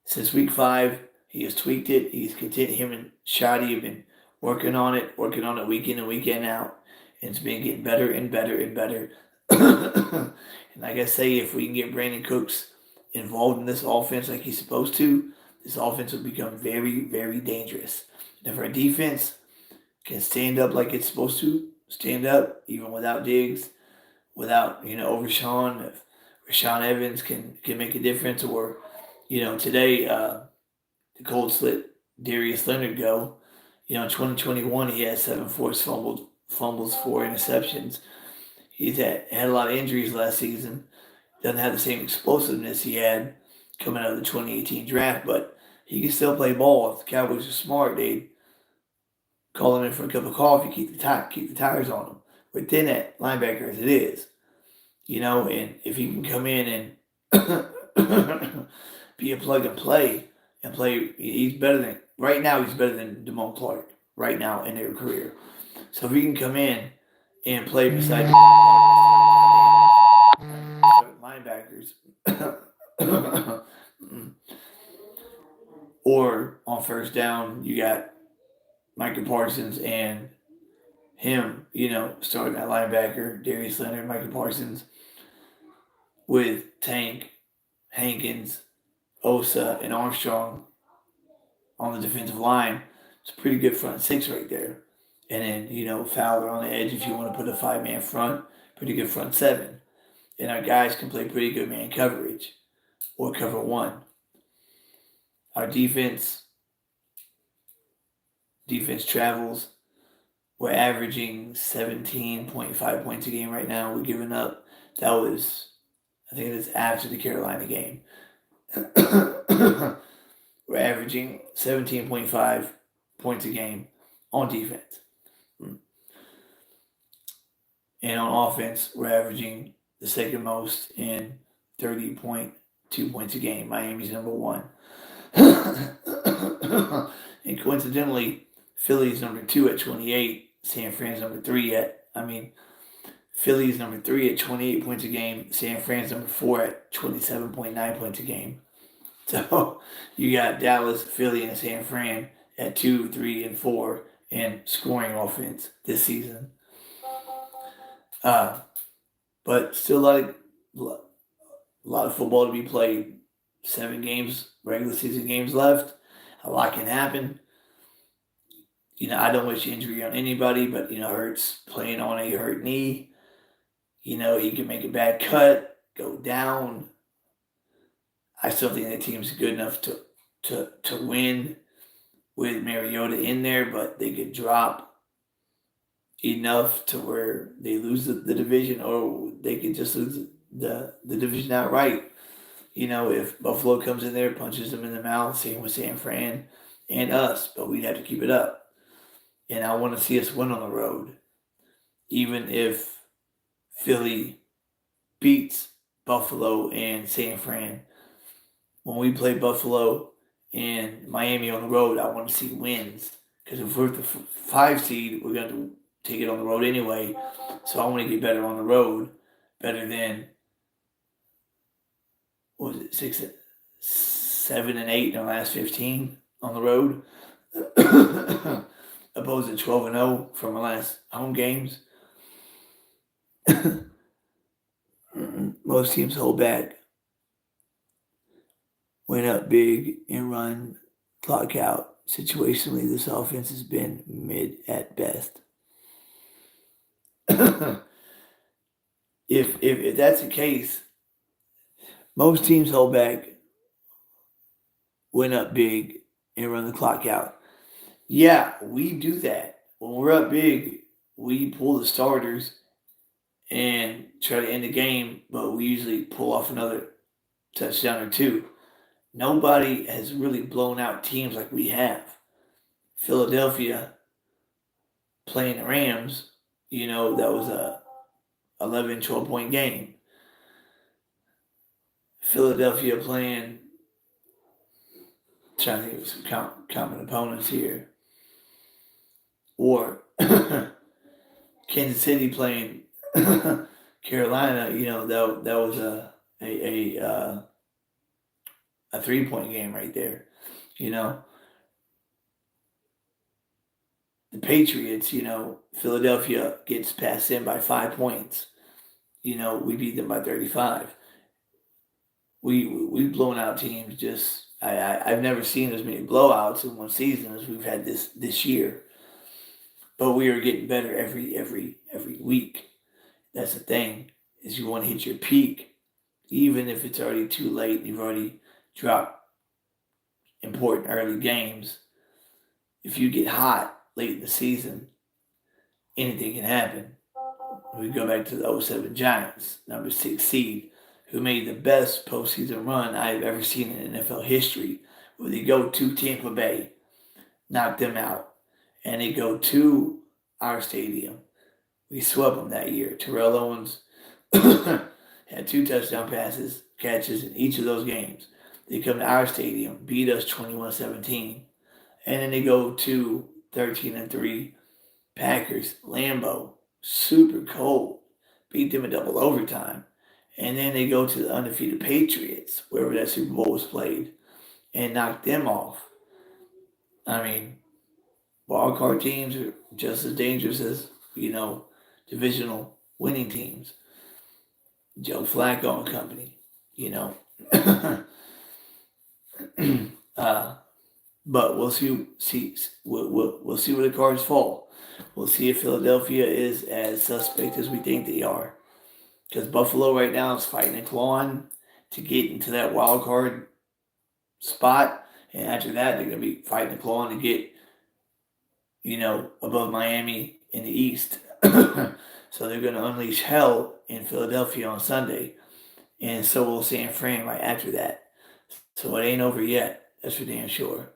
Since week 5, he has tweaked it. He's continued. Him and Shoddy have been working on it week in and weekend out. And it's been getting better and better and better. And like I say, if we can get Brandon Cooks involved in this offense like he's supposed to, this offense will become very, very dangerous. And if our defense can stand up like it's supposed to, stand up even without Diggs, without Rashawn, if Rashawn Evans can make a difference, or today the Colts let Darius Leonard go. In 2021 he had 7 forced fumbles, 4 interceptions. He's had a lot of injuries last season. Doesn't have the same explosiveness he had coming out of the 2018 draft, but he can still play ball. If the Cowboys are smart, they'd call him in for a cup of coffee, keep the tires on him. We're thin at linebacker as it is, and if he can come in and be a plug and play, he's better than right now. He's better than Damone Clark right now in their career. So if he can come in and play beside linebackers, or on first down, you got Micah Parsons and him, starting at linebacker, Darius Leonard, Micah Parsons, with Tank, Hankins, Osa, and Armstrong on the defensive line. It's a pretty good front six right there. And then, Fowler on the edge if you want to put a 5-man front, pretty good front seven. And our guys can play pretty good man coverage or cover one. Our defense travels. We're averaging 17.5 points a game right now. We're giving up. I think it was after the Carolina game. We're averaging 17.5 points a game on defense. And on offense, we're averaging the second most in 30.2 points a game. Miami's number one. And coincidentally, Philly's number 2 at 28. San Fran's number 3 Philly's number 3 at 28 points a game. San Fran's number 4 at 27.9 points a game. So you got Dallas, Philly, and San Fran at 2, 3, and 4 in scoring offense this season. But still a lot of football to be played. 7 games, regular season games left. A lot can happen. I don't wish injury on anybody, but Hurts playing on a hurt knee. He can make a bad cut, go down. I still think that team's good enough to win with Mariota in there, but they could drop enough to where they lose the division, or they could just lose the division outright. If Buffalo comes in there, punches them in the mouth, same with San Fran and us, but we'd have to keep it up. And I want to see us win on the road, even if Philly beats Buffalo and San Fran. When we play Buffalo and Miami on the road, I want to see wins. Because if we're the 5 seed, we're going to take it on the road anyway. So I want to get better on the road, better than, 6, 7, and 8 in the last 15 on the road, opposed to 12-0 from our last home games. Most teams hold back, win up big, and run clock out. Situationally, this offense has been mid at best. If that's the case, most teams hold back, win up big, and run the clock out. Yeah, we do that. When we're up big, we pull the starters and try to end the game, but we usually pull off another touchdown or 2. Nobody has really blown out teams like we have. Philadelphia playing the Rams, that was a 11, 12-point game. Philadelphia playing, trying to think of some common opponents here. Or Kansas City playing Carolina, that was a 3-point game right there. The Patriots, Philadelphia gets passed in by 5 points. we beat them by 35. We've blown out teams. Just I've never seen as many blowouts in one season as we've had this year. But we are getting better every week. That's the thing, is you want to hit your peak, even if it's already too late and you've already dropped important early games. If you get hot late in the season, anything can happen. We go back to the '07 Giants, number 6 seed, who made the best postseason run I've ever seen in NFL history, where they go to Tampa Bay, knock them out, and they go to our stadium. We swept them that year. Terrell Owens had 2 touchdown catches in each of those games. They come to our stadium, beat us 21-17, and then they go to 13-3 Packers, Lambeau, super cold, beat them in double overtime. And then they go to the undefeated Patriots, wherever that Super Bowl was played, and knock them off. I mean, wild card teams are just as dangerous as, divisional winning teams. Joe Flacco and company, but we'll see. We'll see where the cards fall. We'll see if Philadelphia is as suspect as we think they are. Because Buffalo right now is fighting and clawing to get into that wild card spot. And after that, they're going to be fighting and clawing to get, above Miami in the East. So they're going to unleash hell in Philadelphia on Sunday. And so will San Fran right after that. So it ain't over yet. That's for damn sure.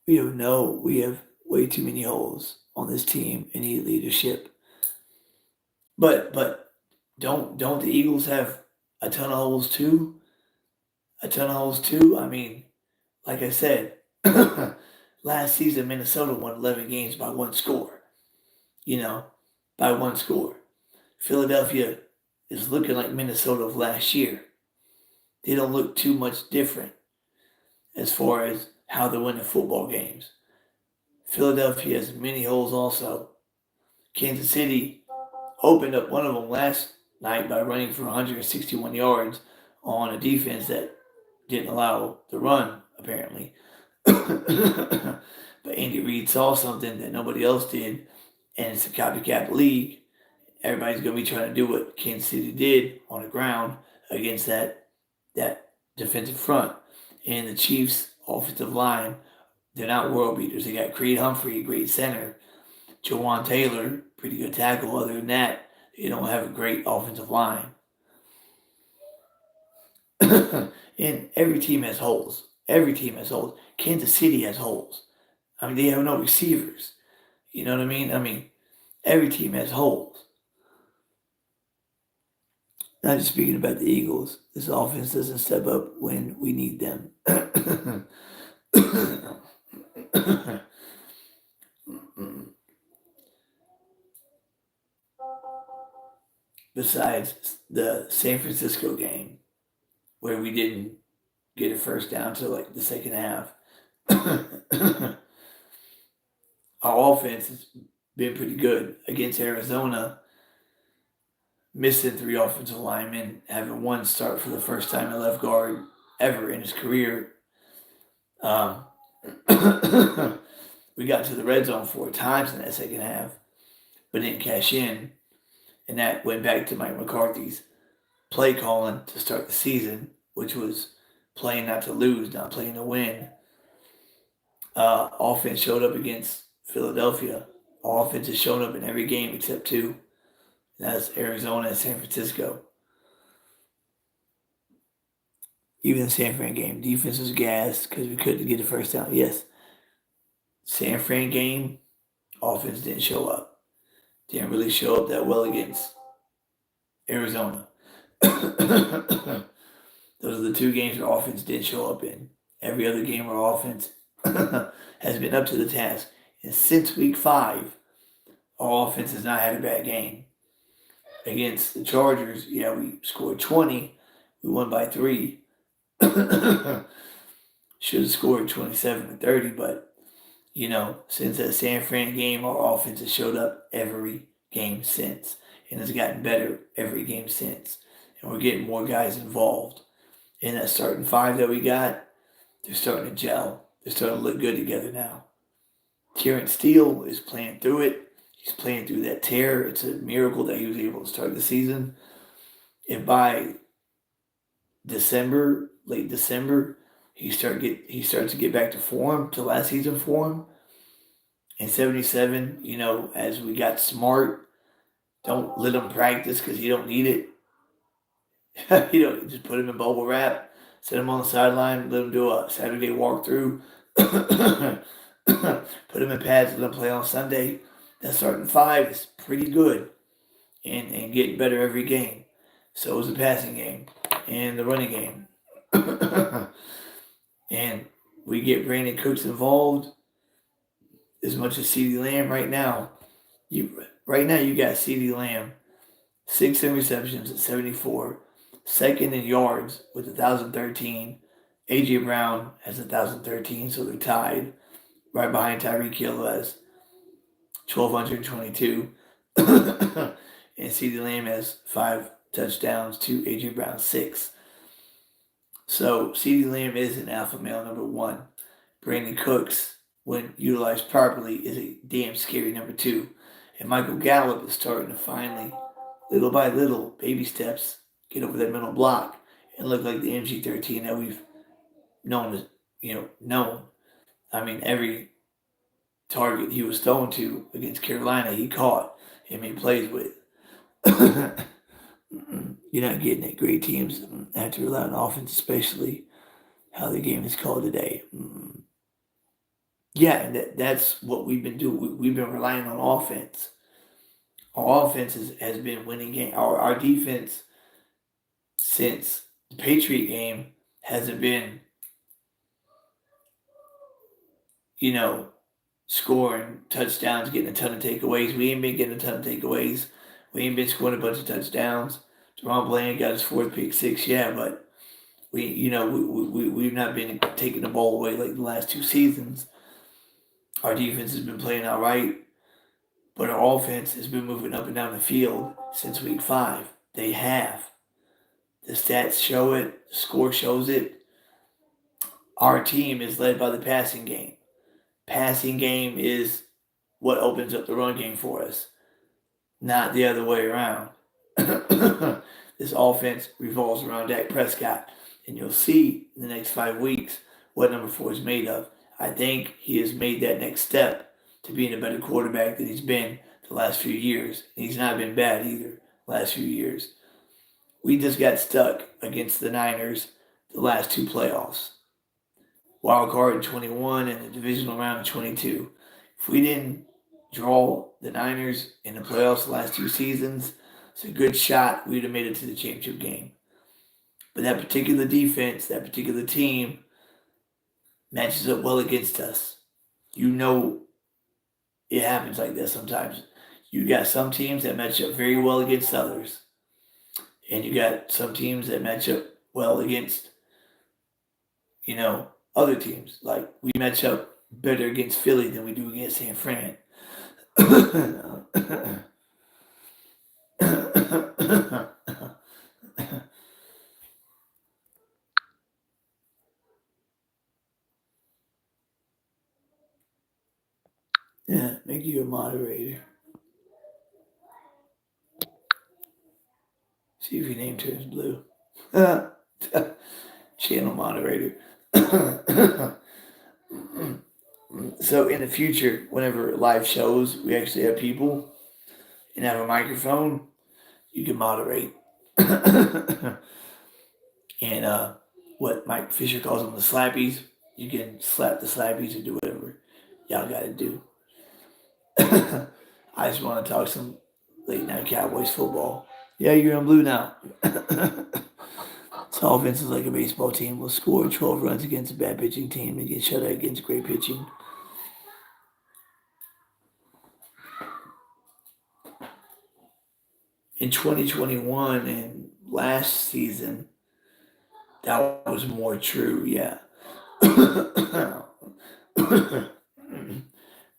We have way too many holes on this team and need leadership. But don't the Eagles have a ton of holes too? I mean, like I said, last season Minnesota won 11 games by one score. By one score. Philadelphia is looking like Minnesota of last year. They don't look too much different as far as how they win the football games. Philadelphia has many holes also. Kansas City opened up one of them last night by running for 161 yards on a defense that didn't allow the run, apparently. But Andy Reid saw something that nobody else did, and it's a copycat league. Everybody's going to be trying to do what Kansas City did on the ground against that defensive front. And the Chiefs' offensive line, they're not world beaters. They got Creed Humphrey, a great center. Jawan Taylor, pretty good tackle. Other than that, they don't have a great offensive line. And every team has holes. Kansas City has holes. I mean, they have no receivers. You know what I mean? Every team has holes. Not just speaking about the Eagles. This offense doesn't step up when we need them. Besides the San Francisco game, where we didn't get a first down till like the second half. Our offense has been pretty good against Arizona, missing 3 offensive linemen, having one start for the first time at left guard ever in his career. We got to the red zone 4 times in that second half, but didn't cash in. And that went back to Mike McCarthy's play calling to start the season, which was playing not to lose, not playing to win. Offense showed up against Philadelphia. Offense has shown up in every game except 2. And that's Arizona and San Francisco. Even the San Fran game, defense was gassed because we couldn't get the first down. Yes, San Fran game, offense didn't show up. Didn't really show up that well against Arizona. Those are the 2 games where offense didn't show up in. Every other game where offense has been up to the task. And since week 5, our offense has not had a bad game. Against the Chargers, we scored 20. We won by 3. Should have scored 27-30, but since that San Fran game, our offense has showed up every game since. and it's gotten better every game since. And we're getting more guys involved. And that starting five that we got, they're starting to gel. They're starting to look good together now. Kieran Steele is playing through it. He's playing through that tear. It's a miracle that he was able to start the season. And by December, late December, he starts to get back to form, to last season form. And 77, as we got smart, don't let him practice because you don't need it. Just put him in bubble wrap, set him on the sideline, let him do a Saturday walkthrough, put him in pads, let him play on Sunday. That starting five is pretty good and getting better every game. So is the passing game and the running game. And we get Brandon Cooks involved as much as CeeDee Lamb right now. You got CeeDee Lamb, 6 receptions at 74, second in yards with 1,013. A.J. Brown has 1,013, so they're tied. Right behind Tyreek Hill has 1,222. And CeeDee Lamb has 5 touchdowns to A.J. Brown 6. So CeeDee Lamb is an alpha male number 1. Brandon Cooks, when utilized properly, is a damn scary number 2. And Michael Gallup is starting to finally, little by little, baby steps, get over that middle block and look like the MG13 that we've known. I mean, every target he was thrown to against Carolina, he caught and made plays with. You're not getting it. Great teams have to rely on offense, especially how the game is called today. Yeah, and that's what we've been doing. We've been relying on offense. Our offense has been winning games. Our defense since the Patriot game hasn't been, scoring touchdowns, getting a ton of takeaways. We ain't been getting a ton of takeaways. We ain't been scoring a bunch of touchdowns. Deron Bland got his 4th pick 6, yeah, but we've not been taking the ball away like the last 2 seasons. Our defense has been playing all right, but our offense has been moving up and down the field since week 5. They have. The stats show it. The score shows it. Our team is led by the passing game. Passing game is what opens up the run game for us, not the other way around. This offense revolves around Dak Prescott, and you'll see in the next 5 weeks what number 4 is made of. I think he has made that next step to being a better quarterback than he's been the last few years. And he's not been bad either the last few years. We just got stuck against the Niners the last 2 playoffs. Wild card in 21 and the divisional round in 22. If we didn't draw the Niners in the playoffs the last 2 seasons, it's a good shot we'd have made it to the championship game. But that particular defense, that particular team, matches up well against us. It happens like that sometimes. You got some teams that match up very well against others. And you got some teams that match up well against, other teams. Like, we match up better against Philly than we do against San Fran. Yeah, make you a moderator. See if your name turns blue. Channel moderator. So in the future, whenever live shows, we actually have people and have a microphone, you can moderate. And what Mike Fisher calls them the slappies, you can slap the slappies or do whatever y'all got to do. I just want to talk some late night Cowboys football. Yeah, you're in blue now. This offense is like a baseball team. Will score 12 runs against a bad pitching team and get shut out against great pitching. In 2021 and last season, that was more true, yeah.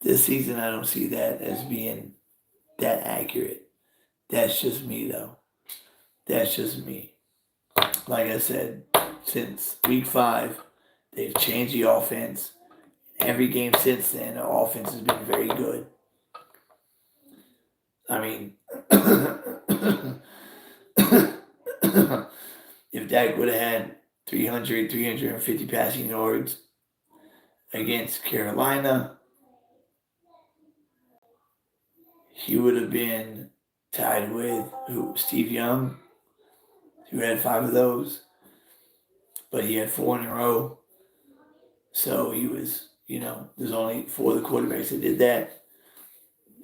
This season, I don't see that as being that accurate. That's just me, though. That's just me. Like I said, since week 5, they've changed the offense. Every game since then, the offense has been very good. I mean, if Dak would have had 300, 350 passing yards against Carolina, he would have been tied with Steve Young, who had 5 of those, but he had 4 in a row. So he was, there's only 4 of the quarterbacks that did that.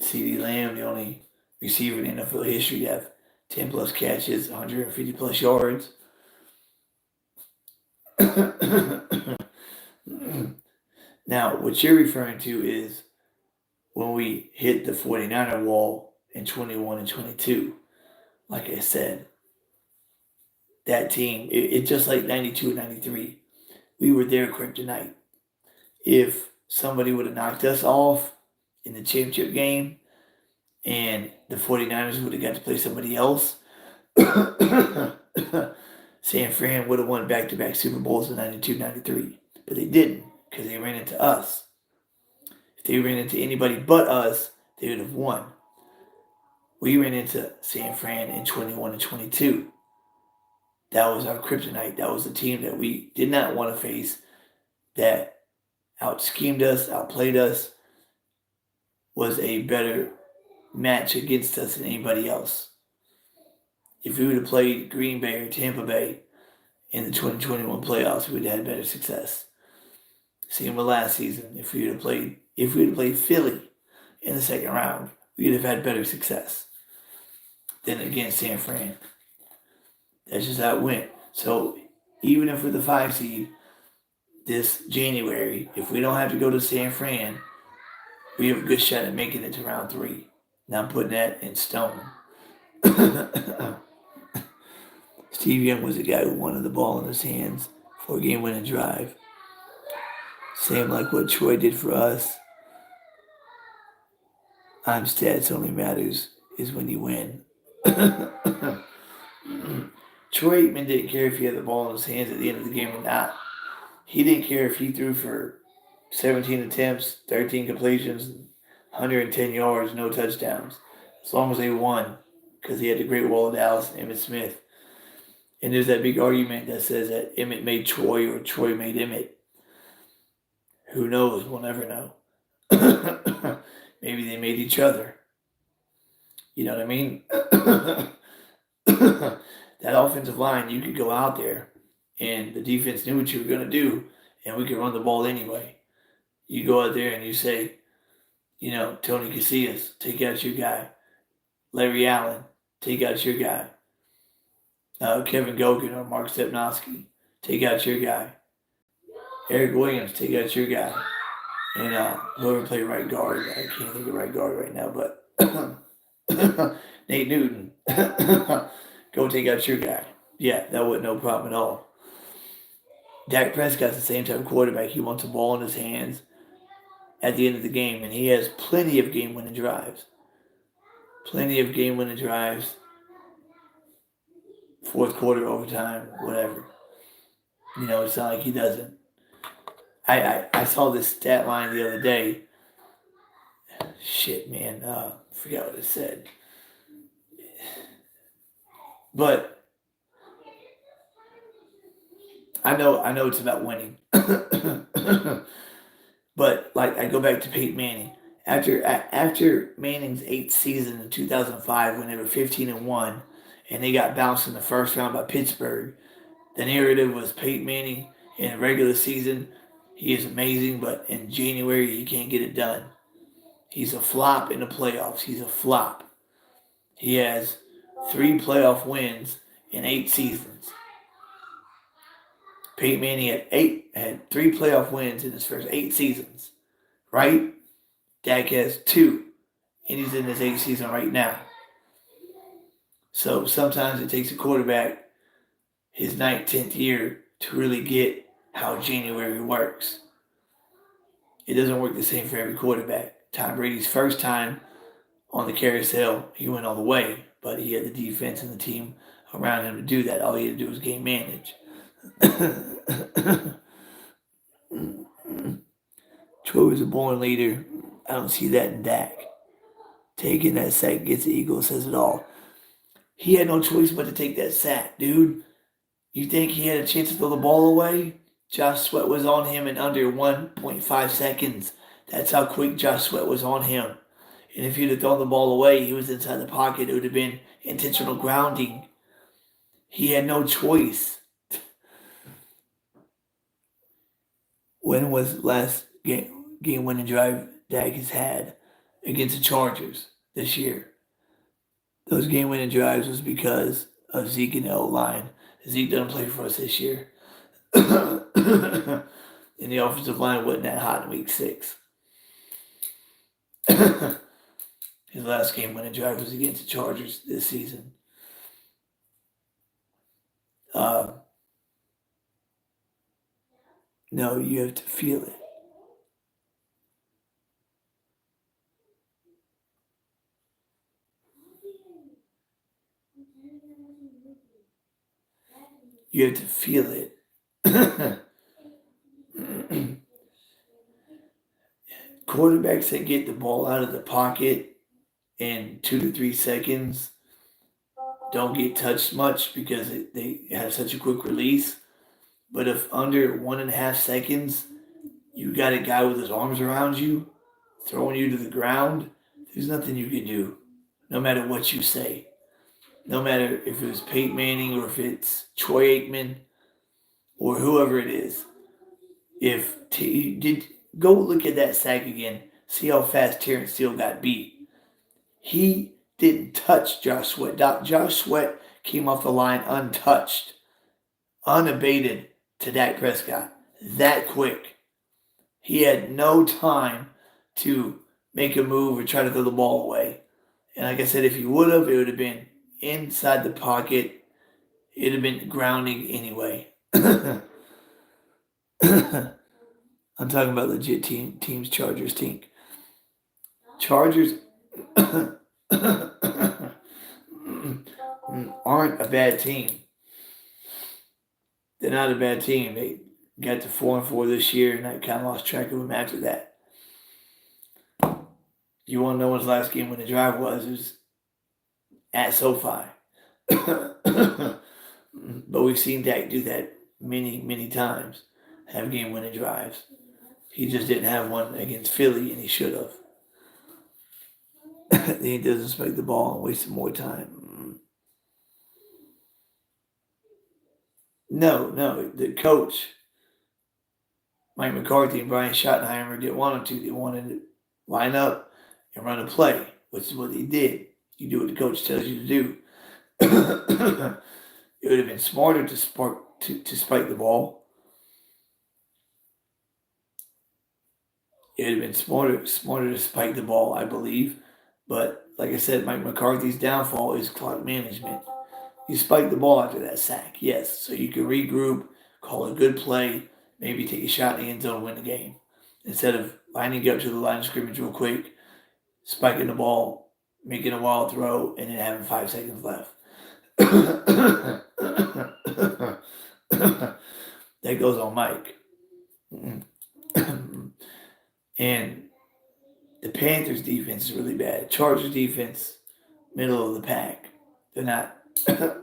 CeeDee Lamb, the only receiver in NFL history to have 10 plus catches, 150 plus yards. Now, what you're referring to is when we hit the 49er wall in 21 and 22. Like I said, that team, it just like 92 and 93. We were their kryptonite. If somebody would have knocked us off in the championship game and the 49ers would have got to play somebody else, San Fran would have won back-to-back Super Bowls in 92, 93. But they didn't because they ran into us. If they ran into anybody but us, they would have won. We ran into San Fran in 21 and 22. That was our kryptonite. That was the team that we did not want to face, that out-schemed us, outplayed us, was a better match against us than anybody else. If we would have played Green Bay or Tampa Bay in the 2021 playoffs, we would have had better success. Same with last season. If we would have played Philly in the second round, we would have had better success than against San Fran. That's just how it went. So even if we're the 5 seed this January, if we don't have to go to San Fran, we have a good shot at making it to round 3. Now I'm putting that in stone. Steve Young was the guy who wanted the ball in his hands for a game-winning drive. Same like what Troy did for us. I'm stats only matters is when you win. Troy Aikman didn't care if he had the ball in his hands at the end of the game or not. He didn't care if he threw for 17 attempts, 13 completions, 110 yards, no touchdowns. As long as they won, because he had the Great Wall of Dallas and Emmitt Smith. And there's that big argument that says that Emmitt made Troy or Troy made Emmitt. Who knows? We'll never know. Maybe they made each other. You know what I mean? That offensive line, you could go out there and the defense knew what you were going to do, and we could run the ball anyway. You go out there and you say, Tony Casillas, take out your guy. Larry Allen, take out your guy. Kevin Gogan or Mark Stepnoski, take out your guy. Eric Williams, take out your guy. And whoever played right guard, I can't think of right guard right now, but Nate Newton, go take out your guy. Yeah, that wasn't no problem at all. Dak Prescott's the same type of quarterback. He wants the ball in his hands at the end of the game, and he has plenty of game-winning drives. Fourth quarter, overtime, whatever. It's not like he doesn't. I saw this stat line the other day. Shit, man. Forgot what it said. But I know it's about winning. But I go back to Peyton Manning. After Manning's 8th season in 2005, when they were 15-1, and they got bounced in the first round by Pittsburgh, the narrative was Peyton Manning in the regular season, he is amazing, but in January he can't get it done. He's a flop in the playoffs. He's a flop. He has 3 playoff wins in 8 seasons. Peyton Manning had 3 playoff wins in his first 8 seasons, right? Dak has 2, and he's in his 8th season right now. So sometimes it takes a quarterback his 9th, 10th year to really get how January works. It doesn't work the same for every quarterback. Tom Brady's first time on the carousel, he went all the way. but he had the defense and the team around him to do that. All he had to do was game manage. Troy was a born leader. I don't see that in Dak. Taking that sack against the Eagles says it all. He had no choice but to take that sack, dude. You think he had a chance to throw the ball away? Josh Sweat was on him in under 1.5 seconds. That's how quick Josh Sweat was on him. And if he'd have thrown the ball away, he was inside the pocket. It would have been intentional grounding. He had no choice. When was the last game-winning drive Dak has had against the Chargers this year? Those game-winning drives was because of Zeke and the O-line. Zeke doesn't play for us this year. And the offensive line wasn't that hot in week 6. His last game-winning drive was against the Chargers this season. No, you have to feel it. You have to feel it. Quarterbacks that get the ball out of the pocket in 2 to 3 seconds don't get touched much because they have such a quick release. But if under 1.5 seconds, you got a guy with his arms around you, throwing you to the ground, there's nothing you can do, no matter what you say. No matter if it was Peyton Manning or if it's Troy Aikman or whoever it is. Go look at that sack again. See how fast Terrence Steele got beat. He didn't touch Josh Sweat. Josh Sweat came off the line untouched, unabated to Dak Prescott. That quick. He had no time to make a move or try to throw the ball away. And like I said, if he would have, it would have been inside the pocket. It would have been grounding anyway. I'm talking about legit teams, Chargers team. Chargers aren't a bad team. They're not a bad team. They got to 4-4 this year, and I kind of lost track of them after that. You want to know what his last game when the drive was? It was at SoFi. But we've seen Dak do that many, many times, have game-winning drives. He just didn't have one against Philly, and he should have. Then he doesn't spike the ball and wasted more time. No, the coach, Mike McCarthy and Brian Schottenheimer, didn't want him to. They wanted to line up and run a play, which is what they did. You do what the coach tells you to do. It would have been smarter to spike the ball. It would have been smarter to spike the ball, I believe. But like I said, Mike McCarthy's downfall is clock management. You spike the ball after that sack, yes, so you can regroup, call a good play, maybe take a shot in the end zone and win the game. Instead of lining up to the line of scrimmage real quick, spiking the ball, making a wild throw, and then having 5 seconds left. That goes on Mike. And the Panthers defense is really bad. Chargers defense, middle of the pack. They're not they're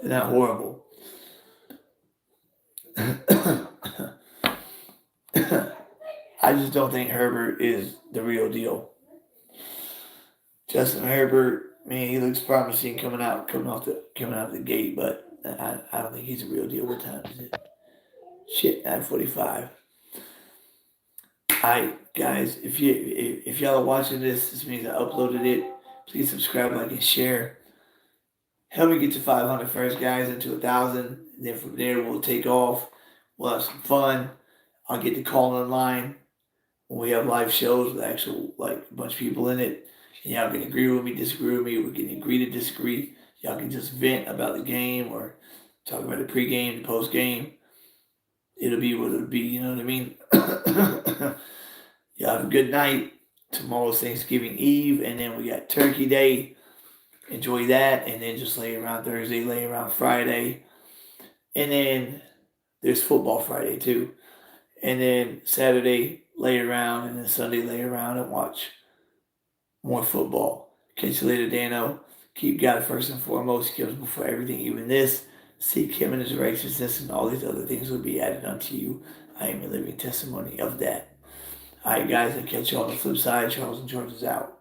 not horrible. I just don't think Herbert is the real deal. Justin Herbert, man, he looks promising coming out the gate, but I don't think he's a real deal. What time is it? Shit, 9:45. Alright, guys, if y'all are watching this means I uploaded it. Please subscribe, like, and share. Help me get to 500 first, guys, into 1,000. And then from there, we'll take off. We'll have some fun. I'll get to calling online when we have live shows with actual, like, a bunch of people in it. And y'all can agree with me, disagree with me. We can agree to disagree. Y'all can just vent about the game or talk about the pregame, the postgame. It'll be what it'll be, you know what I mean? Y'all have a good night. tomorrow's Thanksgiving Eve, and then we got Turkey Day. Enjoy that, and then just lay around Thursday, lay around Friday, and then there's football Friday too, and then Saturday lay around, and then Sunday lay around and watch more football. Catch you later, Dano. Keep God first and foremost. He comes before everything, even this. Seek Him and His righteousness, and all these other things will be added unto you. I am a living testimony of that. All right, guys, I'll catch you on the flip side. Charles and George is out.